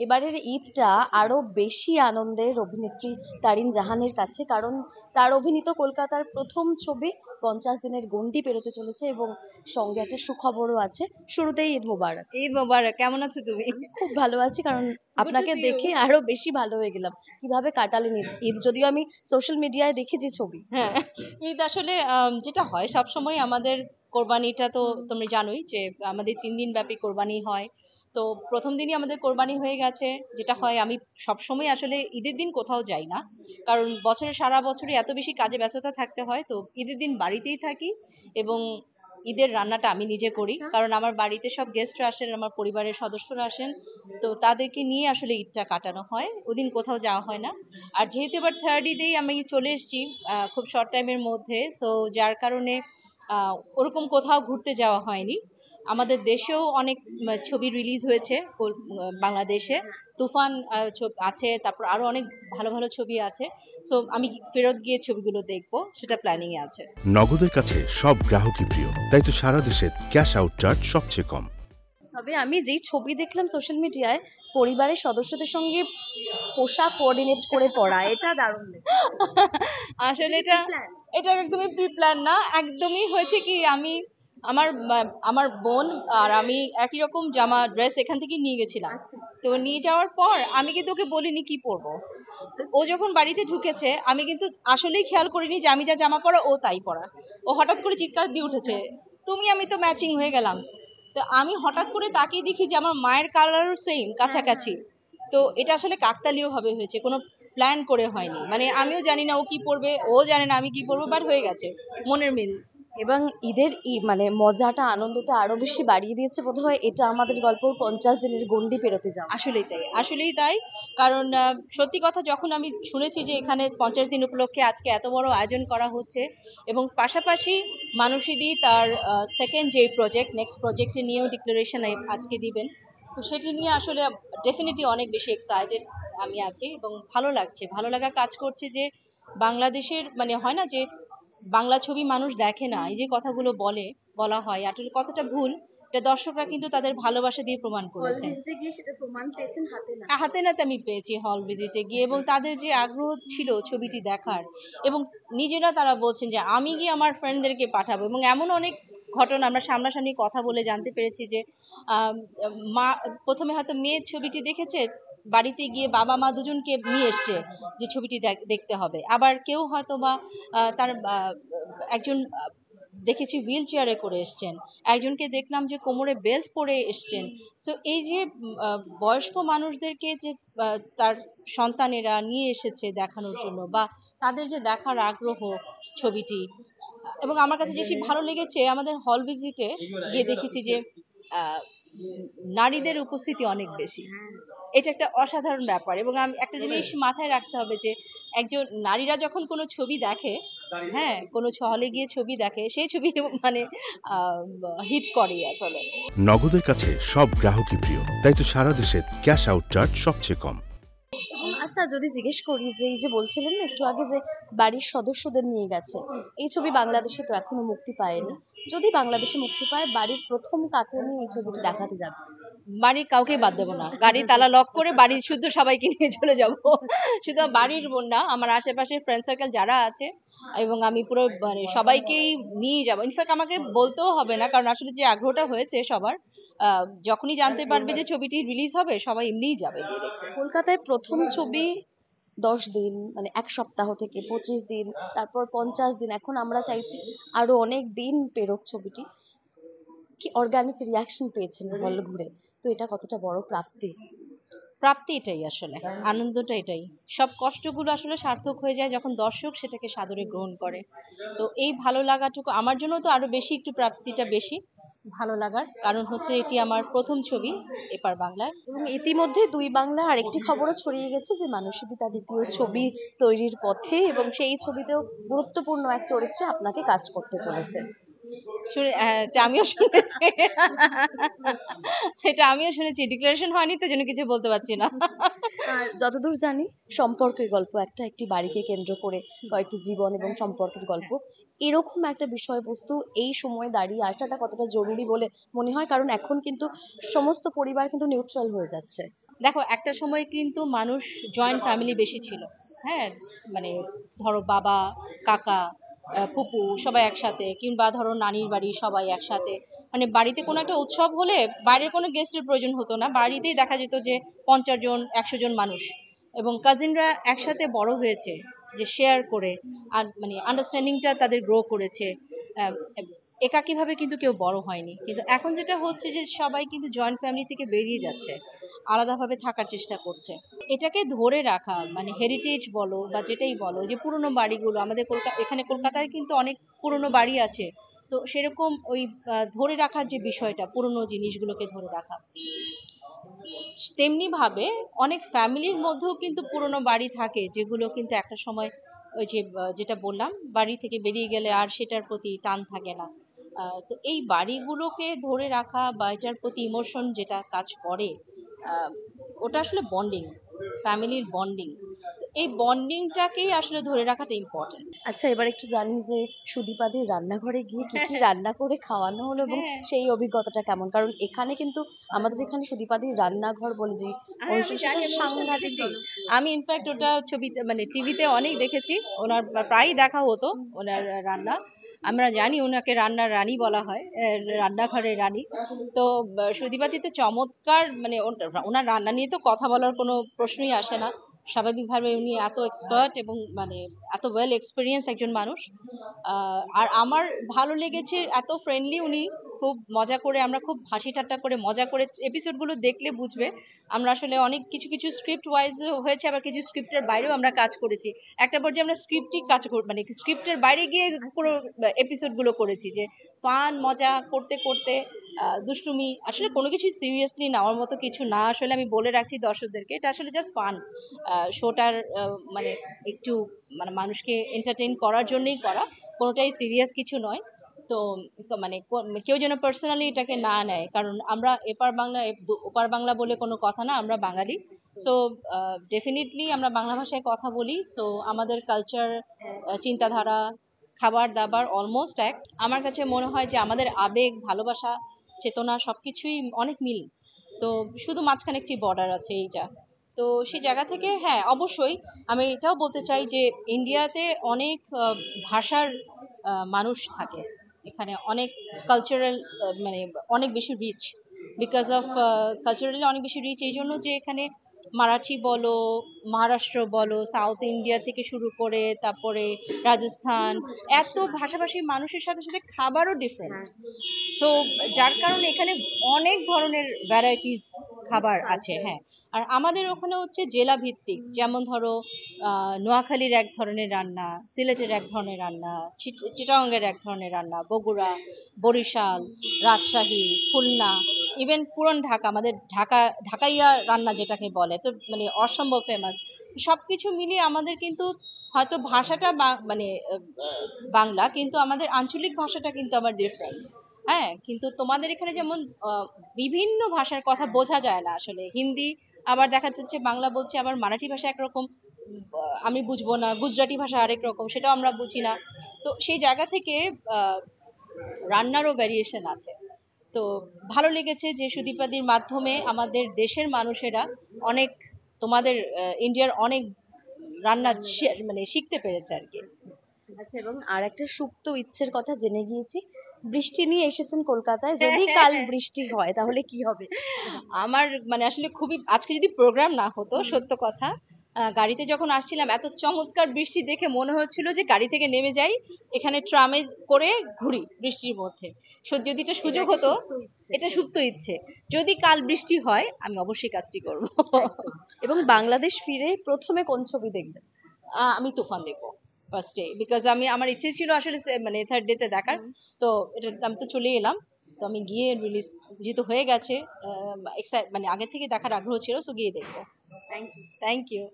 এবারের ঈদটা আরো বেশি আনন্দের অভিনেত্রী তারিন জাহানের কাছে, কারণ তার অভিনীত কলকাতার প্রথম ছবি 50 দিনের গণ্ডি পেরোতে চলেছে এবং সঙ্গে একটা সুখবরও আছে। শুরুতেই ঈদ মোবারক। ঈদ মোবারক। কেমন আছো তুমি? খুব ভালো আছি, কারণ to আপনাকে see you. দেখে আরো বেশি ভালো হয়ে গেলাম। কিভাবে কাটালেন ঈদ? ঈদ যদিও আমি সোশ্যাল মিডিয়ায় দেখেছি ছবি। হ্যাঁ, ঈদ আসলে যেটা হয় সব সময় আমাদের কোরবানিটা তো তুমি জানোই যে আমাদের 3 দিন ব্যাপী কোরবানি হয়। তো প্রথম দিনই আমাদের কোরবানি হয়ে গেছে। যেটা হয়, আমি সব সময় আসলে ঈদের দিন কোথাও যাই না, কারণ বছরের সারা বছরই এত বেশি কাজে ব্যস্ততা থাকতে হয়। তো ঈদের দিন বাড়িতেই থাকি এবং ঈদের রান্নাটা আমি নিজে করি, কারণ আমার বাড়িতে সব গেস্টরা আসেন, আমার পরিবারের সদস্যরা আসেন। তো তাদেরকে নিয়ে আসলে ঈদটা কাটানো হয়, ওদিন কোথাও যাওয়া হয় না। আর যেহেতু এবার থার্ড ঈদেই আমি চলে এসেছি খুব শর্ট টাইমের মধ্যে, সো যার কারণে ওরকম কোথাও ঘুরতে যাওয়া হয়নি। আমাদের দেশেও অনেক ছবি রিলিজ হয়েছে বাংলাদেশে। তুফান আছে, তারপর আরো অনেক ভালো ভালো ছবি আছে। সো আমি ফেরত গিয়ে ছবিগুলো দেখবো, সেটা প্ল্যানিং এ আছে। নগদের কাছে সব গ্রাহকই প্রিয়, তাই তো সারা দেশে ক্যাশ আউট চার্জ সবচেয়ে কম। তবে আমি যেই ছবি দেখলাম সোশ্যাল মিডিয়ায়, পরিবারের সদস্যদের সঙ্গে পোশাক কোঅর্ডিনেট করে পরা, এটা দারুণ লেগেছে। আসলে এটা এটা একদমই প্রি প্ল্যান না, একদমই হয়েছে কি, আমি আমার বোন আর আমি একই রকম জামা ড্রেস এখান থেকে নিয়ে গেছিলাম। তো নিয়ে যাওয়ার পর আমি কিন্তু ওকে বলিনি কি পরবো। ও যখন বাড়িতে ঢুকেছে আমি কিন্তু আসলেই খেয়াল করিনি যে আমি যা জামা পরা ও তাই পরা। ও হঠাৎ করে চিৎকার দিয়ে উঠেছে, আমি তো ম্যাচিং হয়ে গেলাম। তো আমি হঠাৎ করে তাকিয়ে দেখি যে আমার মায়ের কালারও সেম, কাছাকাছি। তো এটা আসলে কাকতালীয় ভাবে হয়েছে, কোনো প্ল্যান করে হয়নি। মানে আমিও জানি না ও কি পরবে, ও জানে না আমি কি পরবো, বাট হয়ে গেছে মনের মিল। এবং ঈদের মানে মজাটা, আনন্দটা আরো বেশি বাড়িয়ে দিয়েছে বোধহয় এটা আমাদের গল্প 50 দিনের গণ্ডি পেরোতে যাওয়া। আসলেই তাই, আসলেই তাই। কারণ সত্যি কথা, যখন আমি শুনেছি যে এখানে 50 দিন উপলক্ষে আজকে এত বড় আয়োজন করা হচ্ছে, এবং পাশাপাশি মানুষিদি তার সেকেন্ড যে প্রজেক্ট, নেক্সট প্রজেক্টে নিয়েও ডিক্লারেশন আজকে দিবেন, তো সেটি নিয়ে আসলে ডেফিনেটলি অনেক বেশি এক্সাইটেড আমি আছি, এবং ভালো লাগছে, ভালো লাগা কাজ করছে যে বাংলাদেশের, মানে হয় না যে বাংলা ছবি মানুষ দেখে না, এই যে কথাগুলো বলা হয় আসলে কতটা ভুল, এটা দর্শকরা কিন্তু তাদের ভালোবাসা দিয়ে প্রমাণ করেছেন। সেটা প্রমাণ পেয়েছেন হাতে না হাতে নাতে আমি পেয়েছি হল ভিজিটে গিয়ে, এবং তাদের যে আগ্রহ ছিল ছবিটি দেখার, এবং নিজেরা তারা বলছেন যে আমি গিয়ে আমার ফ্রেন্ডদেরকে পাঠাবো। এবং এমন অনেক ঘটনা আমরা সামনাসামনি কথা বলে জানতে পেরেছি যে মা প্রথমে হয়তো মেয়ে ছবিটি দেখেছে, বাড়িতে গিয়ে বাবা মা দুজনকে নিয়ে এসছে যে ছবিটি দেখতে হবে। আবার কেউ হয়তো বা তার একজন দেখেছি হুইল চেয়ারে করে এসছেন, একজনকে দেখলাম যে কোমরে বেল্ট পরে এসছেন। সো এই যে বয়স্ক মানুষদেরকে যে তার সন্তানেরা নিয়ে এসেছে দেখানোর জন্য, বা তাদের যে দেখার আগ্রহ ছবিটি। এবং আমার কাছে যেটি ভালো লেগেছে, আমাদের হল ভিজিটে গিয়ে দেখেছি যে নারীদের উপস্থিতি অনেক বেশি। এটা একটা অসাধারণ ব্যাপার। এবং আমি একটা জিনিস মাথায় রাখতে হবে যে একজন নারীরা যখন কোনো ছবি দেখে, হ্যাঁ, কোনো হলে গিয়ে ছবি দেখে, সেই ছবি মানে হিট করে আসলে। নগদের কাছে সব গ্রাহকই প্রিয়, তাই তো সারা দেশে ক্যাশ আউট চার্জ সবচেয়ে কম। আচ্ছা, যদি জিজ্ঞেস করি যে এই যে বলছিলেন না একটু আগে যে বাড়ির সদস্যদের নিয়ে গেছে, এই ছবি বাংলাদেশে তো এখনো মুক্তি পায়নি, যদি বাংলাদেশে মুক্তি পায় বাড়ির প্রথম কাকে নিয়ে এই ছবিটি দেখাতে যাবে? বাড়ির কাউকে বাদ দেবো না, গাড়ি তালা লক করে বাড়ির শুদ্ধ সবাইকে নিয়ে চলে যাব। শুধু বাড়ির বোন না, আমার আশেপাশে ফ্রেন্ড সার্কেল যারা আছে, এবং আমি পুরো মানে সবাইকেই নিয়ে যাব। ইনফ্যাক্ট আমাকে বলতেও হবে না, কারণ আসলে যে আগ্রহটা হয়েছে সবার, যখনই জানতে পারবে যে ছবিটি রিলিজ হবে সবাই এমনিই যাবে গিয়ে দেখতে। কলকাতায় প্রথম ছবি 10 দিন, মানে এক সপ্তাহ থেকে 25 দিন, তারপর 50 দিন, এখন আমরা চাইছি আরো অনেক দিন পেরোক ছবিটি। কি অর্গানিক রিয়াকশন পেয়েছেন হল ঘুরে, তো এটা কতটা বড় প্রাপ্তি? প্রাপ্তি এটাই, আসলে আনন্দটা এটাই। সব কষ্টগুলো আসলে সার্থক হয়ে যায় যখন দর্শক সেটাকে সাদরে গ্রহণ করে। তো এই ভালো লাগাটুকু আমার জন্য তো আরো বেশি, একটু প্রাপ্তিটা বেশি ভালো লাগার, কারণ হচ্ছে এটি আমার প্রথম ছবি এপার বাংলায়। এবং ইতিমধ্যে দুই বাংলা আরেকটি খবরও ছড়িয়ে গেছে যে মানসী তার দ্বিতীয় ছবি তৈরির পথে, এবং সেই ছবিতেও গুরুত্বপূর্ণ এক চরিত্রে আপনাকে কাস্ট করতে চলেছে। শুনে এটা আমিও শুনেছি। এটা আমিও শুনেছি, ডিক্লারেশন হয়নি তো জন্য কিছু বলতে পারছি না। আর যতদূর জানি সম্পর্কের গল্প, একটি বাড়িকে কেন্দ্র করে কয়েকটি জীবন এবং সম্পর্কের গল্প, এরকম একটা বিষয়বস্তু এই সময়ে দাঁড়িয়ে আসাটা কতটা জরুরি বলে মনে হয়? কারণ এখন কিন্তু সমস্ত পরিবার কিন্তু নিউট্রাল হয়ে যাচ্ছে। দেখো একটা সময় কিন্তু মানুষ জয়েন্ট ফ্যামিলি বেশি ছিল। হ্যাঁ, মানে ধরো বাবা, কাকা, ফুপু সবাই একসাথে, কিংবা ধরো নানির বাড়ি সবাই একসাথে। মানে বাড়িতে কোনো একটা উৎসব হলে বাইরের কোনো গেস্টের প্রয়োজন হতো না, বাড়িতেই দেখা যেত যে 50 জন 100 জন মানুষ, এবং কাজিনরা একসাথে বড় হয়েছে, যে শেয়ার করে, আর মানে আন্ডারস্ট্যান্ডিংটা তাদের গ্রো করেছে। আহ, একাকীভাবে কিন্তু কেউ বড় হয়নি। কিন্তু এখন যেটা হচ্ছে যে সবাই কিন্তু জয়েন্ট ফ্যামিলি থেকে বেরিয়ে যাচ্ছে, আলাদাভাবে থাকার চেষ্টা করছে। এটাকে ধরে রাখা মানে হেরিটেজ বলো বা যেটাই বলো, যে পুরনো বাড়িগুলো আমাদের এখানে কলকাতায় কিন্তু অনেক পুরনো বাড়ি আছে। তো সেরকম ওই ধরে রাখার যে বিষয়টা, পুরনো জিনিসগুলোকে ধরে রাখা, তেমনি ভাবে অনেক ফ্যামিলির মধ্যেও কিন্তু পুরনো বাড়ি থাকে, যেগুলো কিন্তু একটা সময় ওই যে যেটা বললাম, বাড়ি থেকে বেরিয়ে গেলে আর সেটার প্রতি টান থাকে না। তো এই বাড়িগুলোকে ধরে রাখা বা এটার প্রতি ইমোশন যেটা কাজ করে, আহ, ওটা আসলে বন্ডিং, ফ্যামিলির বন্ডিং। এই বন্ডিংটাকেই আসলে ধরে রাখাটা ইম্পর্টেন্ট। আচ্ছা, এবার একটু জানি যে সুদীপাদির রান্নাঘরে গিয়ে কি কি রান্না করে খাওয়ানো হলো এবং হ্যাঁ, সেই অভিজ্ঞতাটা কেমন? কারণ এখানে কিন্তু আমাদের এখানে সুদীপাদির রান্নাঘর বলে যে হ্যাঁ আমি অনুষ্ঠান, জানি, সেটা আমি অনুষ্ঠান সাংঘাতিক দেখেছি। জনপ্রিয়। আমি ইনফ্যাক্ট ওটা ছবিতে মানে টিভিতে অনেক দেখেছি, ওনার প্রায়ই দেখা হতো ওনার রান্না। আমরা জানি ওনাকে রান্নার রানী বলা হয়, রান্নাঘরের রানী। তো সুদীপাতি তো চমৎকার, মানে ওনার রান্না নিয়ে তো কথা বলার কোনো প্রশ্নই আসে না। স্বাভাবিকভাবে উনি এত এক্সপার্ট এবং মানে এত ওয়েল এক্সপিরিয়েন্স একজন মানুষ। আর আমার ভালো লেগেছে, এত ফ্রেন্ডলি উনি, খুব মজা করে, আমরা খুব হাসি ঠাট্টা করে মজা করে এপিসোড গুলো দেখলে বুঝবে। আমরা আসলে অনেক কিছু কিছু স্ক্রিপ্ট ওয়াইজ হয়েছে, আবার কিছু স্ক্রিপ্টের বাইরেও আমরা কাজ করেছি। একটা পর্যায়ে আমরা স্ক্রিপ্টই কাজ মানে স্ক্রিপ্টের বাইরে গিয়ে পুরো এপিসোড গুলো করেছি, যে ফান মজা করতে করতে দুষ্টুমি, আসলে কোনো কিছু সিরিয়াসলি নেওয়ার মতো কিছু না। আসলে আমি বলে রাখছি দর্শকদেরকে, এটা আসলে জাস্ট ফান। শোটার মানে একটু মানে মানুষকে এন্টারটেইন করার জন্যই করা, কোনোটাই সিরিয়াস কিছু নয়। তো মানে কেউ যেন পার্সোনালি এটাকে না নেয়, কারণ আমরা এপার বাংলা ওপার বাংলা বলে কোনো কথা না, আমরা বাঙালি। সো ডেফিনেটলি আমরা বাংলা ভাষায় কথা বলি, সো আমাদের কালচার, চিন্তাধারা, খাবার দাবার অলমোস্ট এক। আমার কাছে মনে হয় যে আমাদের আবেগ, ভালোবাসা, চেতনা সবকিছুই অনেক মিল। তো শুধু মাঝখানে একটি বর্ডার আছে, এই যা। তো সেই জায়গা থেকে হ্যাঁ, অবশ্যই আমি এটাও বলতে চাই যে ইন্ডিয়াতে অনেক ভাষার মানুষ থাকে। এখানে অনেক কালচারাল, মানে অনেক বেশি রিচ, বিকজ অফ কালচারালি অনেক বেশি রিচ, এই জন্য যে এখানে মারাঠি বলো, মহারাষ্ট্র বলো, সাউথ ইন্ডিয়া থেকে শুরু করে তারপরে রাজস্থান, এত ভাষাভাষী মানুষের সাথে সাথে খাবারও ডিফারেন্ট। সো যার কারণে এখানে অনেক ধরনের ভ্যারাইটিস খাবার আছে। হ্যাঁ, আর আমাদের ওখানে হচ্ছে জেলা ভিত্তিক, যেমন ধরো নোয়াখালীর এক ধরনের রান্না, সিলেটের এক ধরনের রান্না, চিটাগাংয়ের এক ধরনের রান্না, বগুড়া, বরিশাল, রাজশাহী, খুলনা, ইভেন পুরান ঢাকা, আমাদের ঢাকাইয়া রান্না যেটাকে বলে, তো মানে অসম্ভব ফেমাস। সবকিছু মিলিয়ে আমাদের কিন্তু হয়তো ভাষাটা মানে বাংলা, কিন্তু আমাদের আঞ্চলিক ভাষাটা কিন্তু আবার ডিফারেন্ট। হ্যাঁ, কিন্তু তোমাদের এখানে যেমন বিভিন্ন ভাষার কথা বোঝা যায় না আসলে, হিন্দি আবার দেখা যাচ্ছে বাংলা বলছে, আবার মারাঠি ভাষা একরকম, আমি বুঝবো না, গুজরাটি ভাষা আরেক রকম, সেটাও আমরা বুঝি না। তো সেই জায়গা থেকে আহ, রান্নারও ভ্যারিয়েশন আছে। তো ভালো লেগেছে যে সুদীপাদির মাধ্যমে আমাদের দেশের মানুষেরা অনেক, তোমাদের ইন্ডিয়ার অনেক রান্না মানে শিখতে পেরেছে আর কি। আচ্ছা, এবং আর একটা সুপ্ত ইচ্ছের কথা জেনে গিয়েছি, বৃষ্টি নিয়ে এসেছেন কলকাতায়, যদি কাল বৃষ্টি হয় তাহলে কি হবে? আমার মানে আসলে খুবই, আজকে যদি প্রোগ্রাম না হতো, সত্য কথা, গাড়িতে যখন আসছিলাম এত চমৎকার বৃষ্টি দেখে মনে হচ্ছিল যে গাড়ি থেকে নেমে যাই, এখানে ট্রামে করে ঘুরি বৃষ্টির মধ্যে। যদি এটা সুযোগ হতো, এটা সুপ্ত ইচ্ছে, যদি কাল বৃষ্টি হয় আমি অবশ্যই কাজটি করব। একদম। এবং বাংলাদেশ ফিরে প্রথমে কোন ছবি দেখবেন? আমি তুফান দেখবো ফার্স্ট ডে, বিকজ আমার ইচ্ছে ছিল আসলে মানে থার্ড ডে তে দেখার। তো এটা আমি তো চলে এলাম, তো আমি গিয়ে রিলিজ যেহেতু হয়ে গেছে, মানে আগে থেকে দেখার আগ্রহ ছিল, সো গিয়ে দেখবো। Thank you. Thank you.